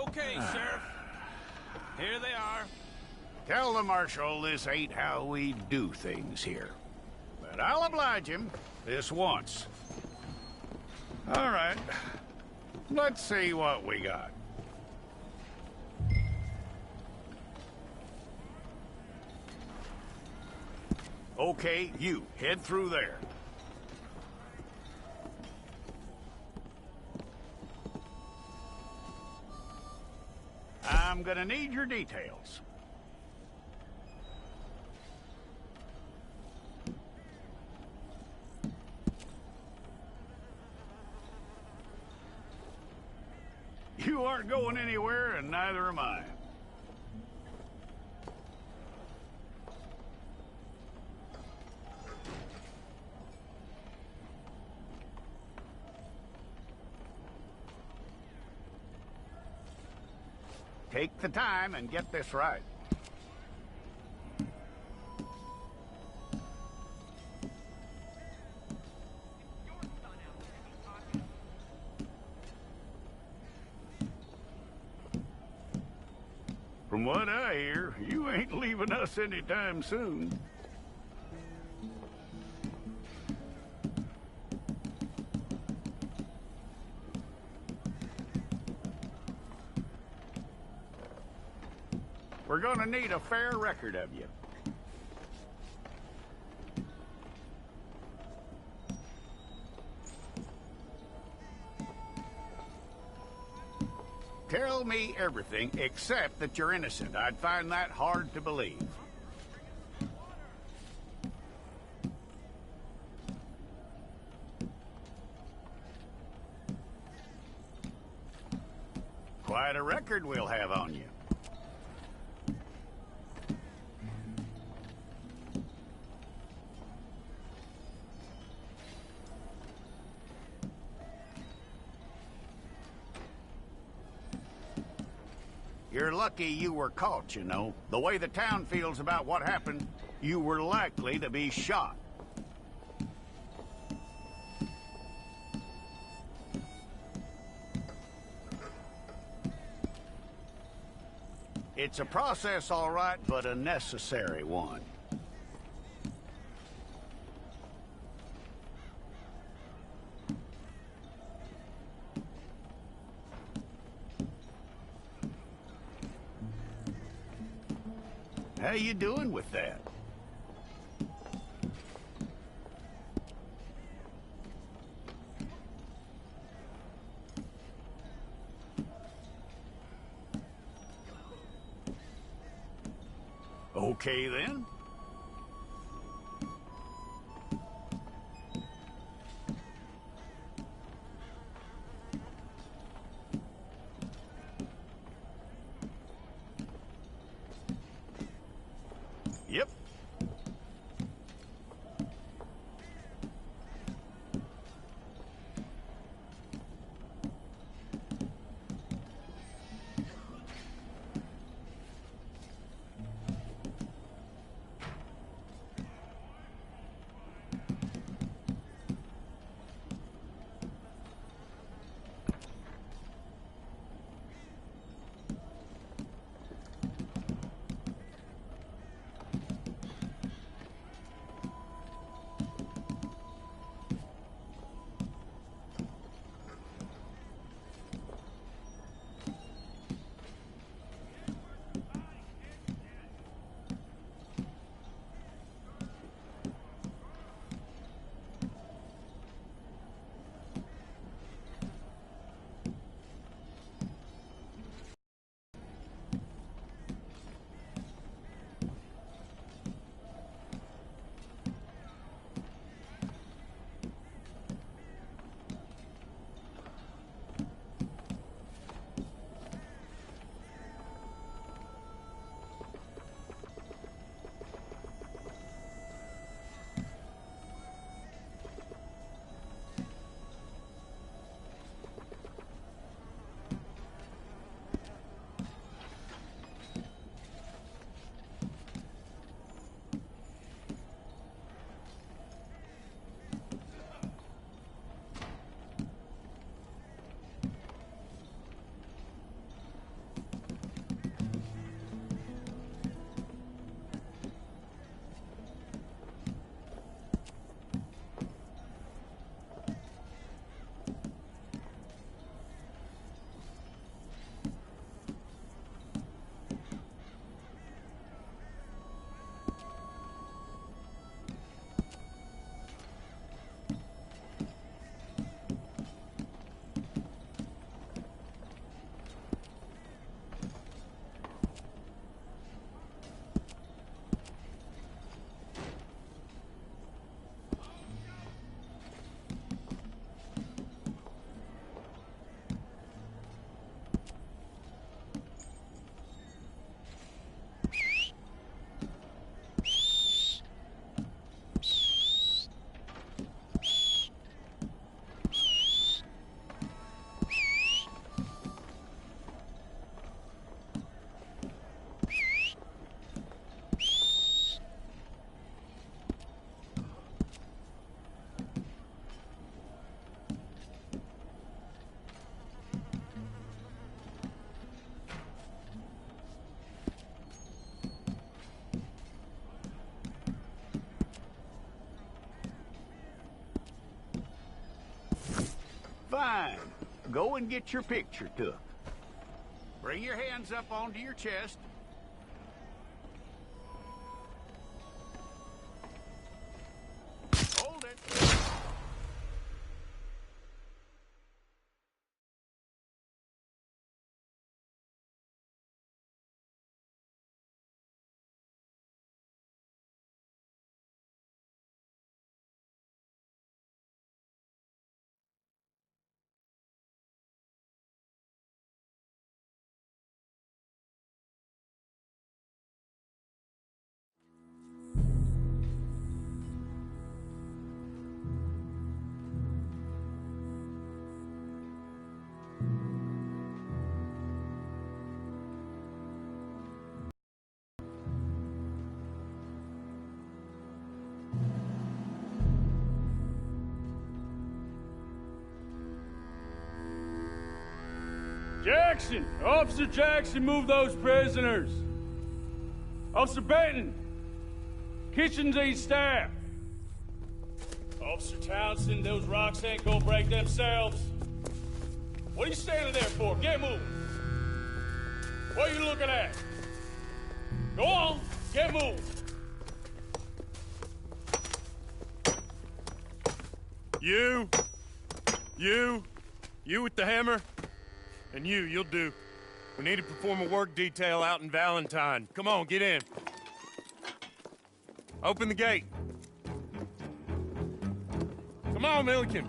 Okay, Sheriff. Here they are. Tell the Marshal this ain't how we do things here. But I'll oblige him this once. All right. Let's see what we got. Okay, you, head through there. I'm gonna need your details. You aren't going anywhere, and neither am I. Take the time and get this right. From what I hear, you ain't leaving us anytime soon. We're gonna need a fair record of you. Tell me everything except that you're innocent. I'd find that hard to believe. Quite a record we'll have on you. You're lucky you were caught, you know. The way the town feels about what happened, you were likely to be shot. It's a process, all right, but a necessary one. How you doing with that? Okay, then. Yep. Fine. Go and get your picture took. Bring your hands up onto your chest. Hold it. Jackson! Officer Jackson, move those prisoners! Officer Benton! Kitchens ain't staff! Officer Townsend, those rocks ain't gonna break themselves. What are you standing there for? Get moving! What are you looking at? Go on, get moving! You with the hammer? And you'll do. We need to perform a work detail out in Valentine. Come on, get in. Open the gate. Come on, Milliken.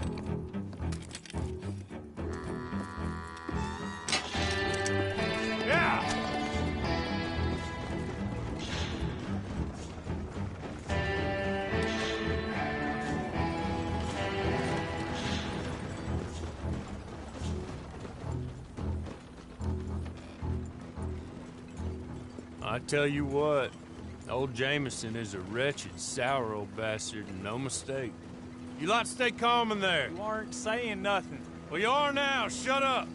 Yeah! I tell you what, old Jameson is a wretched, sour old bastard, and no mistake. You lot stay calm in there. You aren't saying nothing. Well, you are now. Shut up.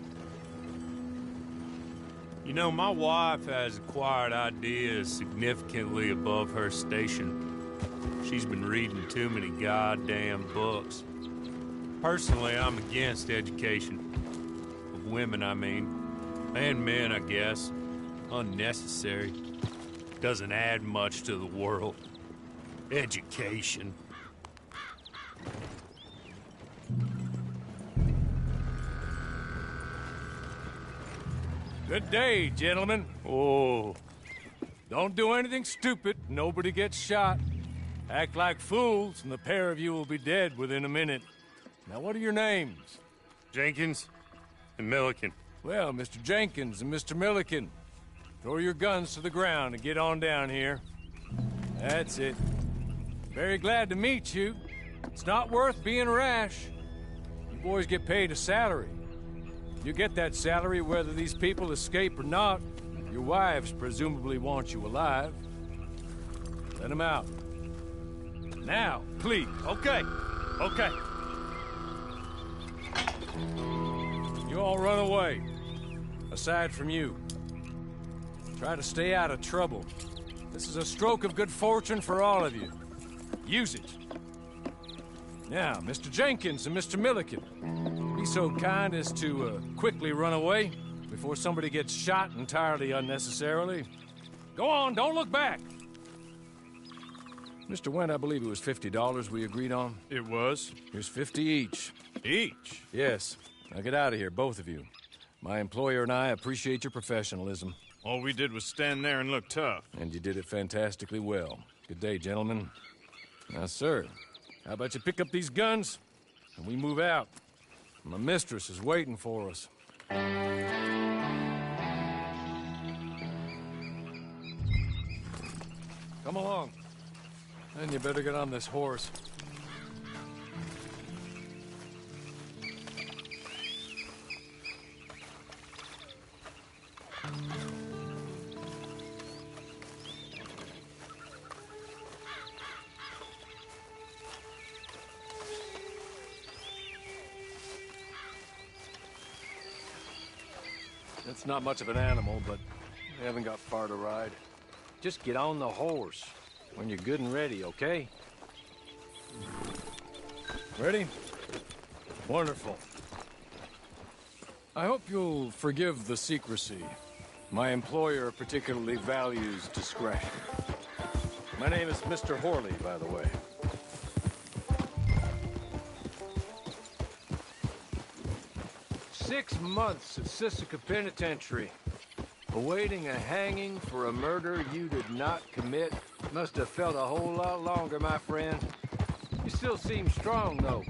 You know, my wife has acquired ideas significantly above her station. She's been reading too many goddamn books. Personally, I'm against education. Of women, I mean. And men, I guess. Unnecessary. Doesn't add much to the world. Education. Good day, gentlemen. Oh, Don't do anything stupid. Nobody gets shot. Act like fools, and the pair of you will be dead within a minute. Now, what are your names? Jenkins and Milliken. Well, Mr. Jenkins and Mr. Milliken, throw your guns to the ground and get on down here. That's it. Very glad to meet you. It's not worth being rash. You boys get paid a salary. You get that salary whether these people escape or not. Your wives presumably want you alive. Let them out. Now, please. Okay. You all run away. Aside from you. Try to stay out of trouble. This is a stroke of good fortune for all of you. Use it. Now, Mr. Jenkins and Mr. Milliken, be so kind as to quickly run away before somebody gets shot entirely unnecessarily. Go on, don't look back. Mr. Wendt, I believe it was $50 we agreed on. It was. Here's 50 each. Each? Yes. Now get out of here, both of you. My employer and I appreciate your professionalism. All we did was stand there and look tough. And you did it fantastically well. Good day, gentlemen. Now, sir, how about you pick up these guns and we move out? My mistress is waiting for us. Come along. Then you better get on this horse. It's not much of an animal, but we haven't got far to ride. Just get on the horse when you're good and ready, okay? Ready? Wonderful. I hope you'll forgive the secrecy. My employer particularly values discretion. My name is Mr. Horley, by the way. 6 months at Sisika Penitentiary, awaiting a hanging for a murder you did not commit. Must have felt a whole lot longer, my friend. You still seem strong, though.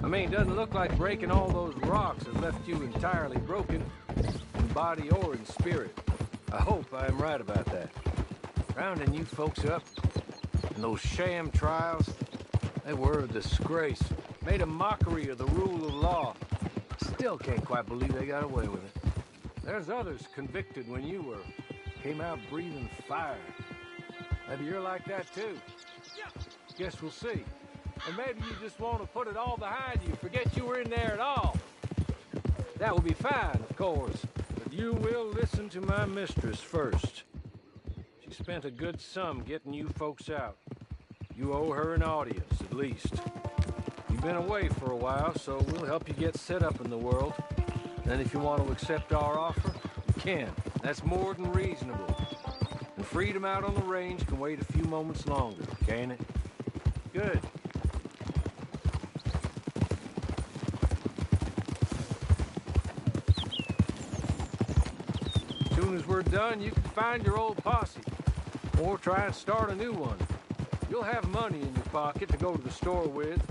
I mean, doesn't look like breaking all those rocks has left you entirely broken, in body or in spirit. I hope I am right about that. Rounding you folks up, and those sham trials, they were a disgrace. Made a mockery of the rule of law. Still can't quite believe they got away with it. There's others convicted when you were. Came out breathing fire. Maybe you're like that too. Guess we'll see. Or maybe you just want to put it all behind you, forget you were in there at all. That will be fine, of course. But you will listen to my mistress first. She spent a good sum getting you folks out. You owe her an audience, at least. You've been away for a while, so we'll help you get set up in the world. Then if you want to accept our offer, you can. That's more than reasonable. And freedom out on the range can wait a few moments longer, can't it? Good. As soon as we're done, you can find your old posse. Or try and start a new one. You'll have money in your pocket to go to the store with.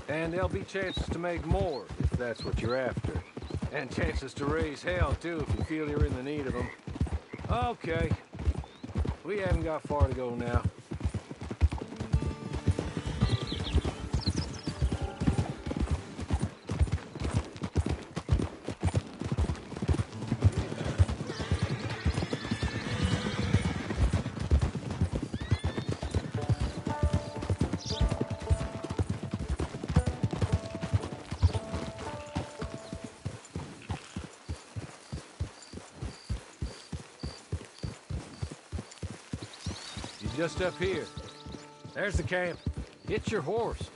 And there'll be chances to make more, if that's what you're after. And chances to raise hell, too, if you feel you're in the need of them. Okay. We haven't got far to go now. Just up here. There's the camp. It's your horse.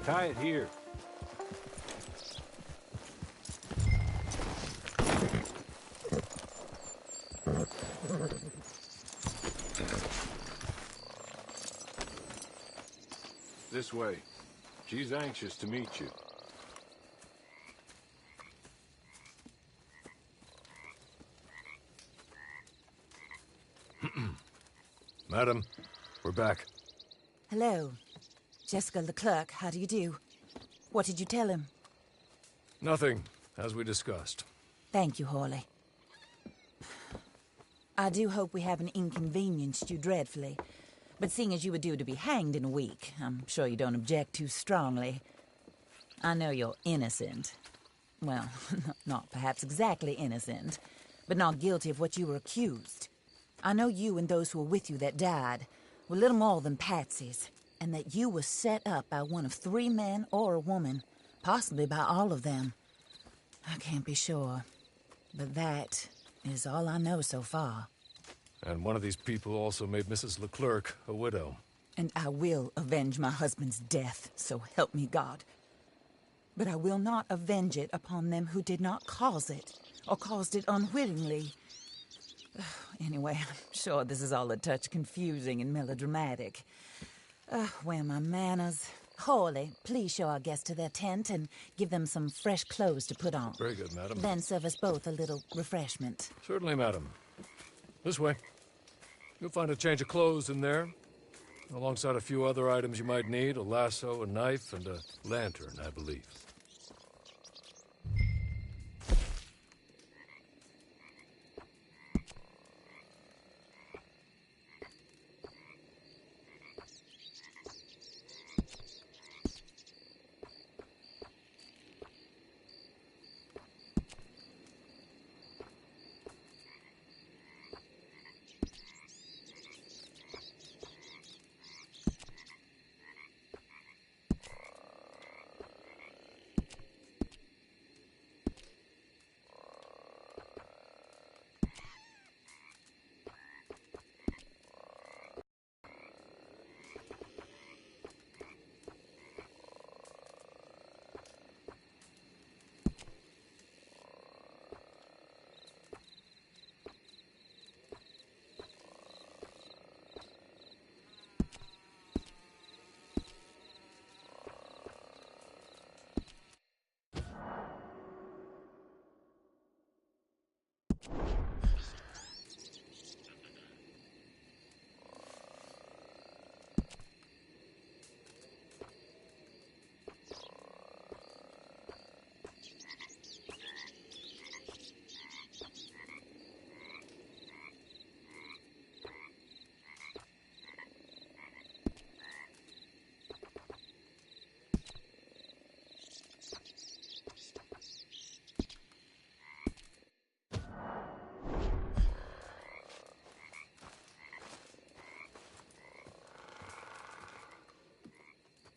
Tie it here. This way. She's anxious to meet you. Madam, we're back. Hello. Jessica Leclerc, how do you do? What did you tell him? Nothing, as we discussed. Thank you, Horley. I do hope we haven't inconvenienced you dreadfully. But seeing as you were due to be hanged in a week, I'm sure you don't object too strongly. I know you're innocent. Well, not perhaps exactly innocent, but not guilty of what you were accused. I know you and those who were with you that died were little more than patsies, and that you were set up by one of 3 men or a woman, possibly by all of them. I can't be sure, but that is all I know so far. And one of these people also made Mrs. Leclerc a widow. And I will avenge my husband's death, so help me God. But I will not avenge it upon them who did not cause it, or caused it unwittingly. Anyway, I'm sure this is all a touch confusing and melodramatic. Where are my manners? Horley, please show our guests to their tent and give them some fresh clothes to put on. Very good, madam. Then serve us both a little refreshment. Certainly, madam. This way. You'll find a change of clothes in there, alongside a few other items you might need, a lasso, a knife, and a lantern, I believe.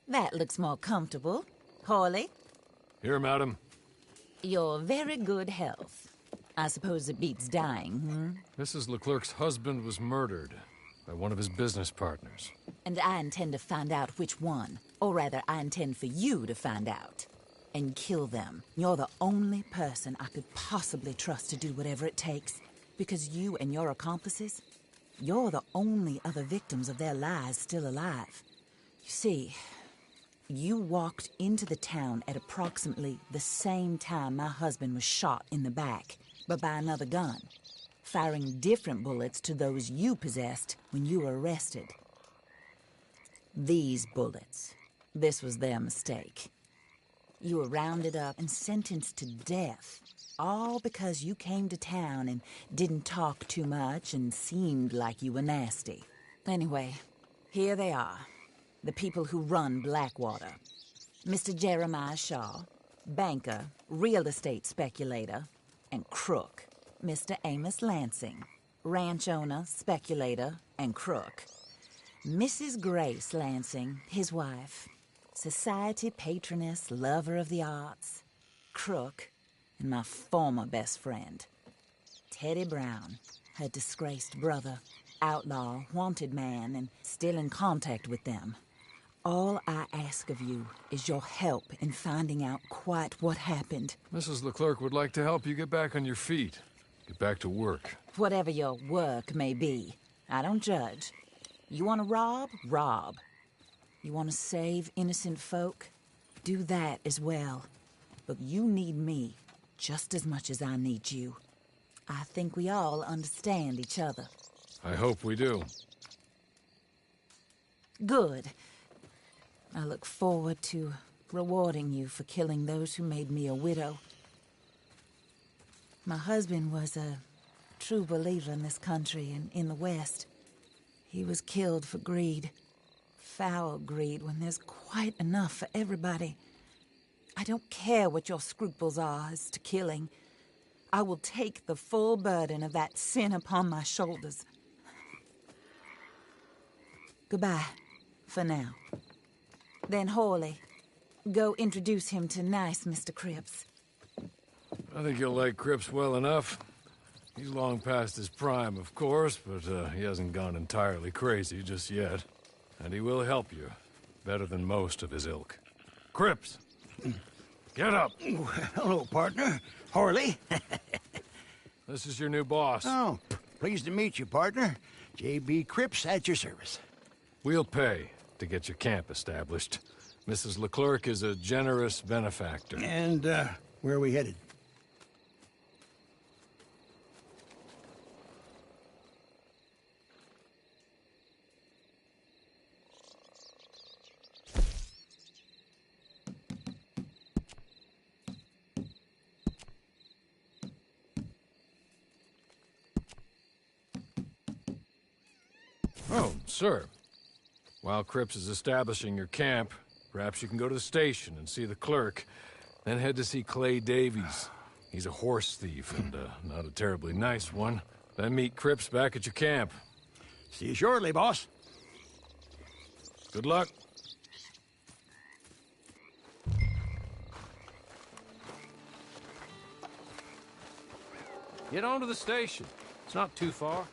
That looks more comfortable. Hawley, Here, madam. your very good health. I suppose it beats dying, Mrs. Leclerc's husband was murdered by one of his business partners. And I intend to find out which one. Or rather, I intend for you to find out. And kill them. You're the only person I could possibly trust to do whatever it takes. Because you and your accomplices, you're the only other victims of their lies still alive. You see, you walked into the town at approximately the same time my husband was shot in the back, but by another gun, firing different bullets to those you possessed when you were arrested. These bullets, this was their mistake. You were rounded up and sentenced to death, all because you came to town and didn't talk too much and seemed like you were nasty. Anyway, here they are, the people who run Blackwater. Mr. Jeremiah Shaw, banker, real estate speculator, and crook. Mr. Amos Lansing, ranch owner, speculator, and crook. Mrs. Grace Lansing, his wife, society patroness, lover of the arts, crook, and my former best friend. Teddy Brown, her disgraced brother, outlaw, wanted man, and still in contact with them. All I ask of you is your help in finding out quite what happened. Mrs. Leclerc would like to help you get back on your feet. Get back to work. Whatever your work may be, I don't judge. You want to rob? Rob. You want to save innocent folk? Do that as well. But you need me just as much as I need you. I think we all understand each other. I hope we do. Good. I look forward to rewarding you for killing those who made me a widow. My husband was a true believer in this country and in the West. He was killed for greed. Foul greed when there's quite enough for everybody. I don't care what your scruples are as to killing. I will take the full burden of that sin upon my shoulders. Goodbye, for now. Then Hawley, go introduce him to nice Mr. Cripps. I think you'll like Cripps well enough. He's long past his prime, of course, but he hasn't gone entirely crazy just yet. And he will help you, better than most of his ilk. Cripps! Get up! Hello, partner. Hawley. This is your new boss. Oh, pleased to meet you, partner. J.B. Cripps at your service. We'll pay to get your camp established. Mrs. Leclerc is a generous benefactor. And, where are we headed? Oh, sir. While Cripps is establishing your camp, perhaps you can go to the station and see the clerk, then head to see Clay Davies. He's a horse thief, and not a terribly nice one. Then meet Cripps back at your camp. See you shortly, boss. Good luck. Get on to the station. It's not too far.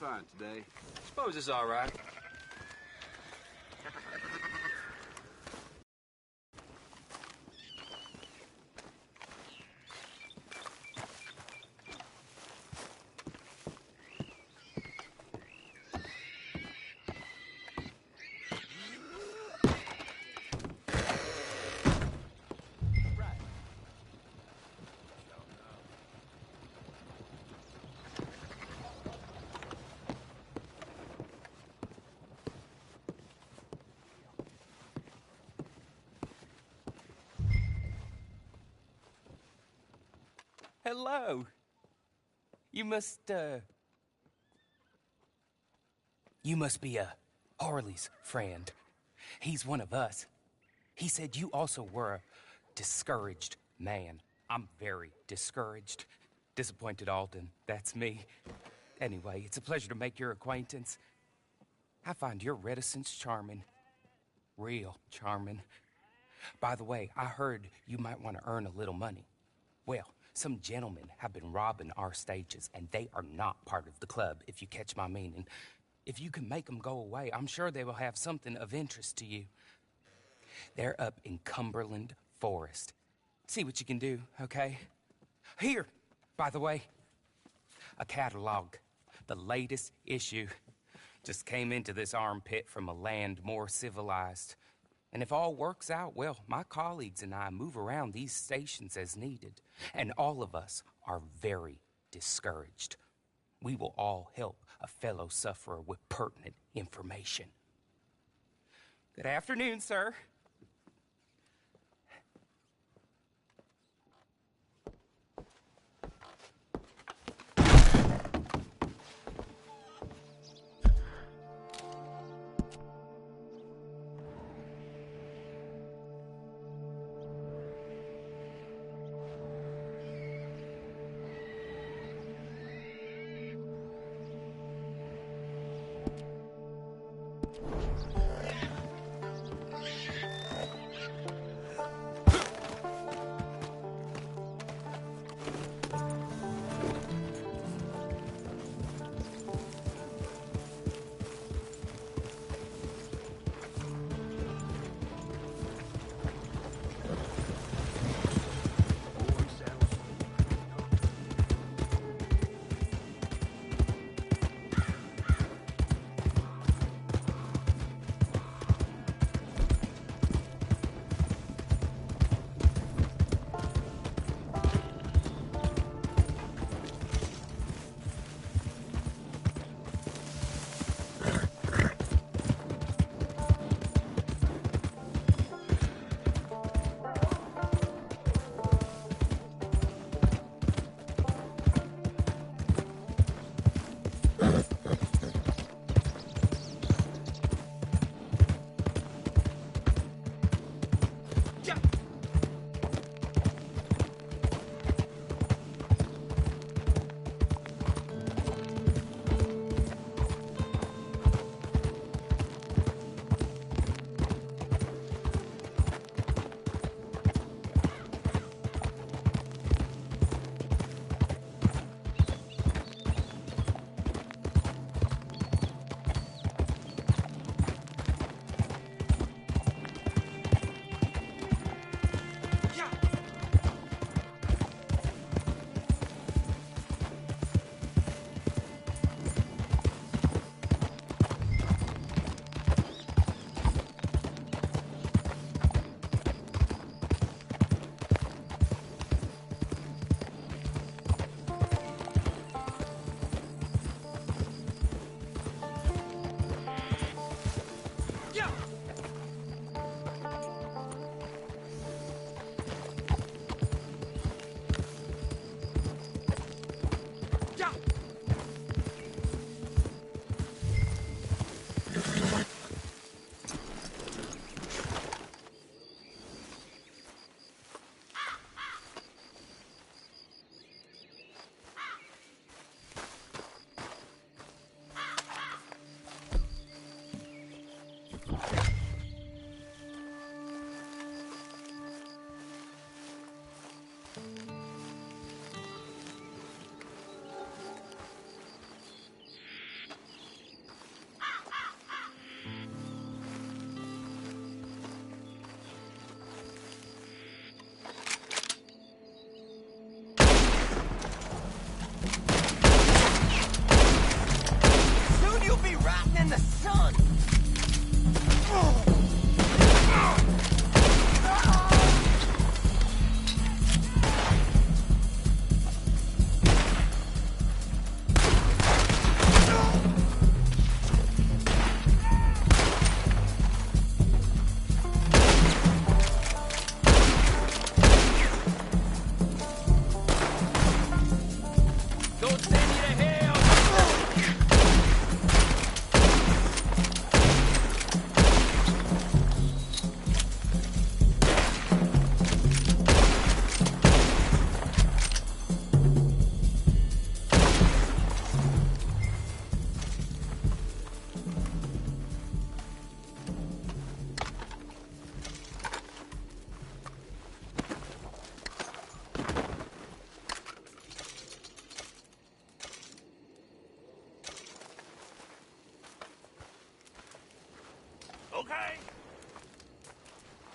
find today? Suppose it's all right. Hello. You must be Harley's friend. He's one of us. He said you also were a discouraged man. I'm very discouraged. Disappointed Alden, that's me. Anyway, it's a pleasure to make your acquaintance. I find your reticence charming. Real charming. By the way, I heard you might want to earn a little money. Well, some gentlemen have been robbing our stages, and they are not part of the club, if you catch my meaning. If you can make them go away, I'm sure they will have something of interest to you. They're up in Cumberland Forest. See what you can do, okay? Here, by the way, a catalog. The latest issue. Just came into this armpit from a land more civilized. And if all works out, well, my colleagues and I move around these stations as needed. And all of us are very discouraged. We will all help a fellow sufferer with pertinent information. Good afternoon, sir.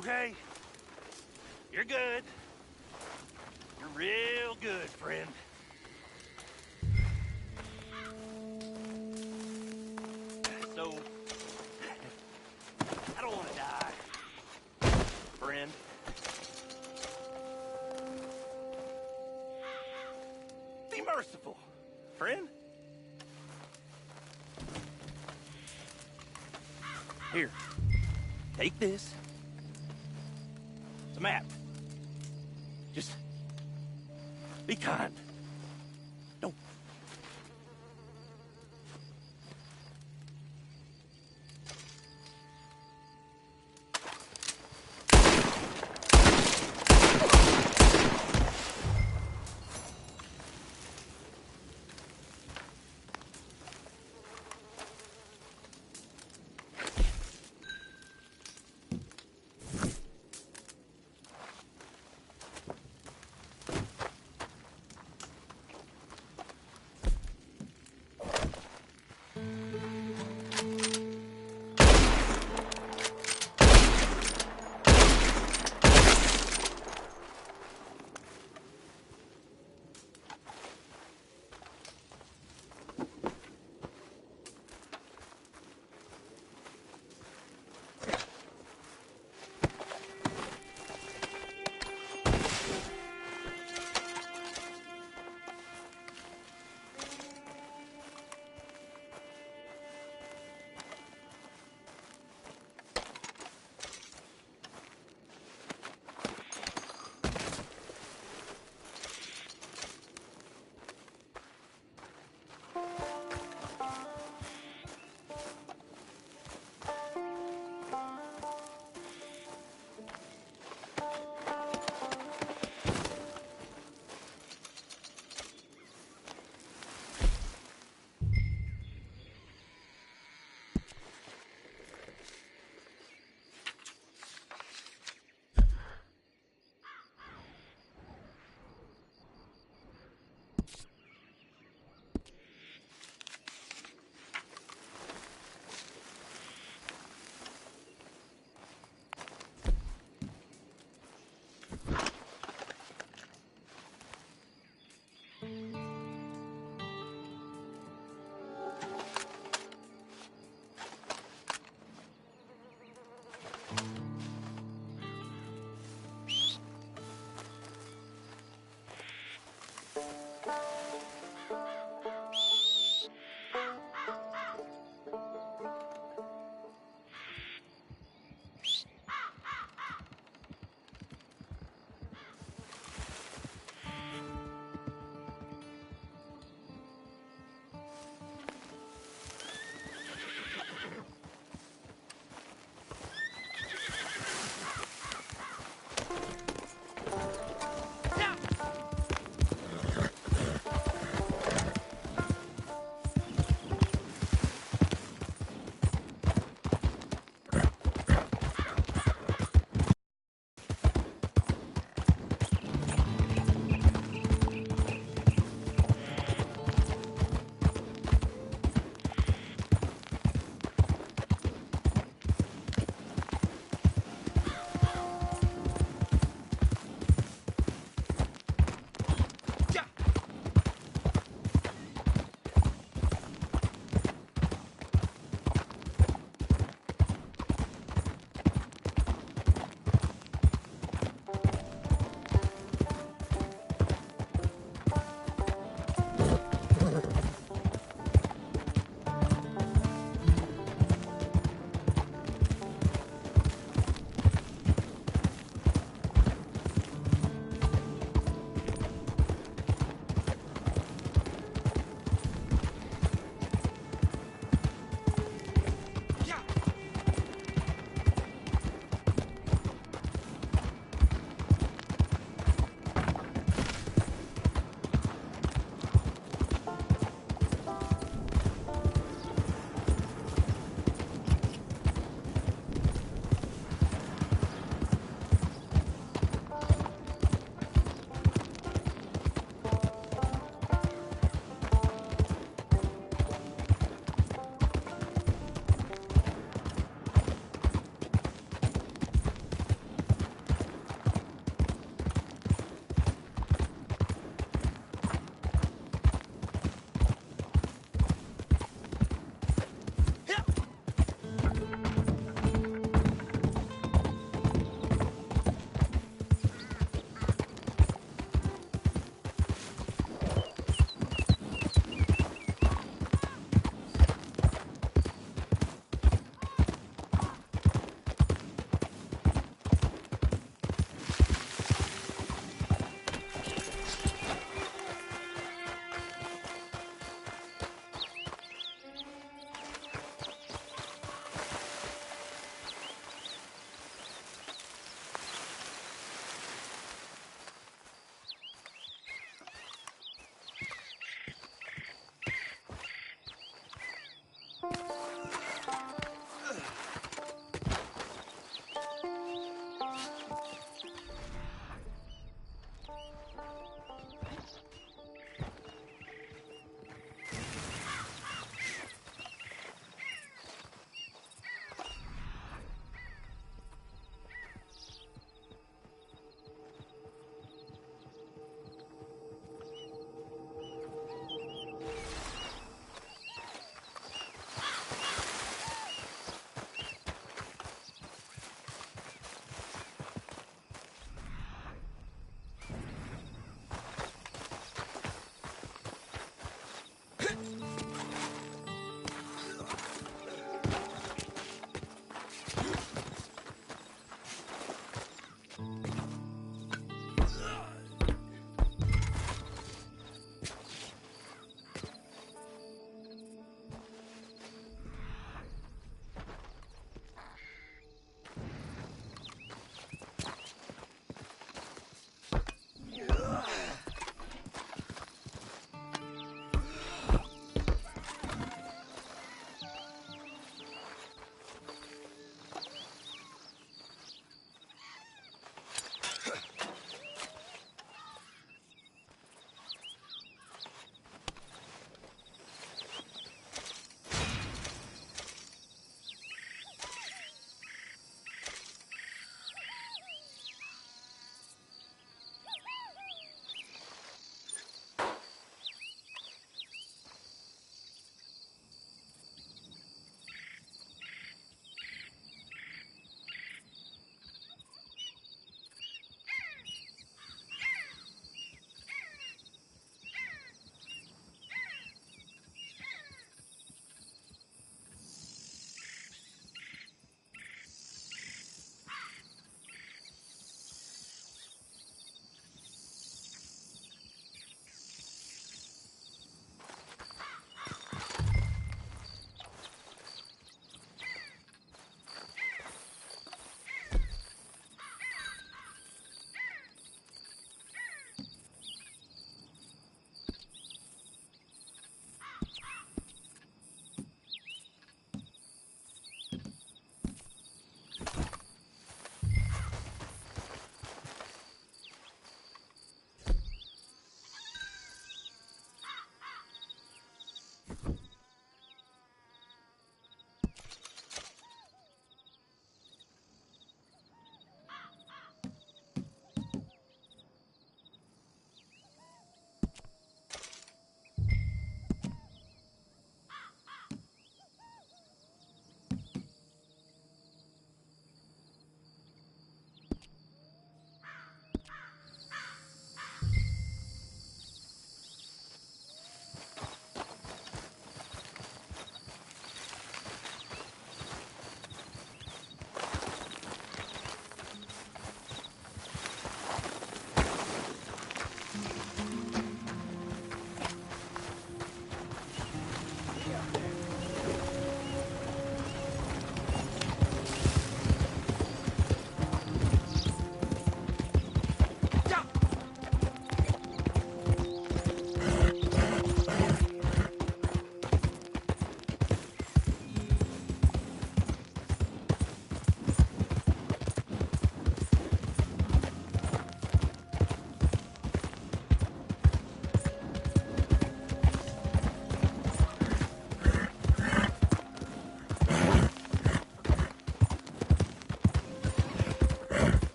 Okay? You're good. You're real good, friend. So, I don't want to die, friend. Be merciful, friend. Here, take this. It's a map. Just be kind. Don't.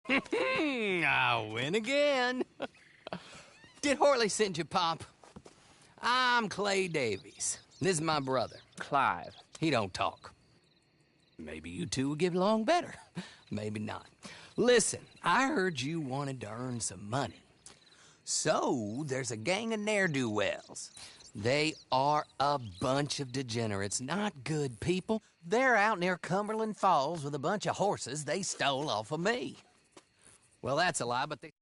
I win again. Did Horley send you, Pop? I'm Clay Davies. This is my brother, Clive. He don't talk. Maybe you two will get along better. Maybe not. Listen, I heard you wanted to earn some money. So, there's a gang of ne'er-do-wells. They are a bunch of degenerates, not good people. They're out near Cumberland Falls with a bunch of horses they stole off of me. Well, that's a lie, but they...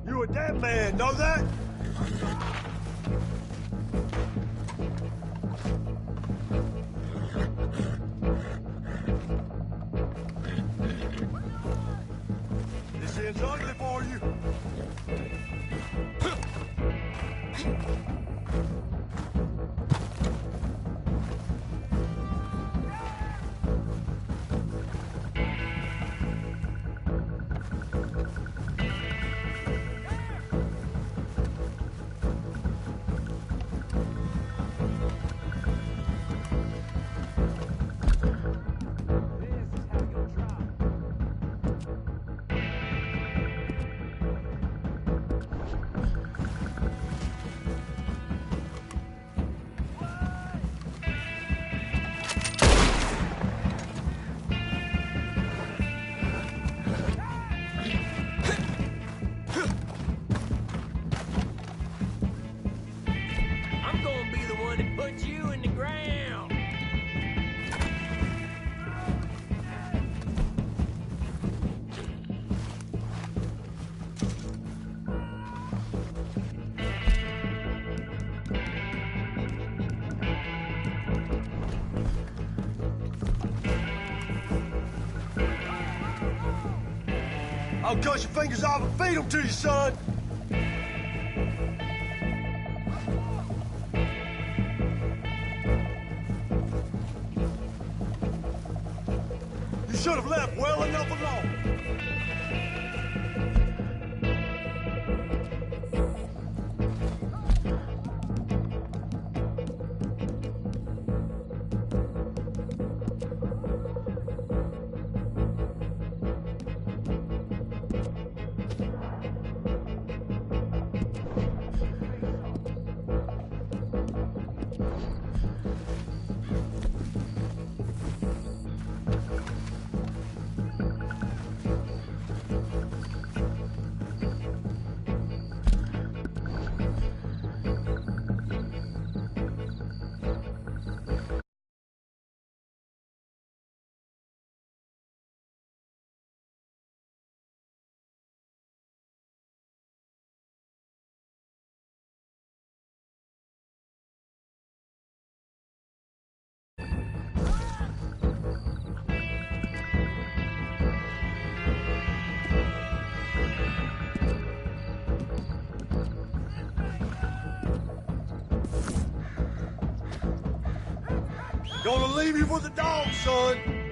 You a dead man, know that? This ends ugly for you. I'll cut your fingers off and feed them to you, son. You should have left well enough alone. leave you for the dogs, son.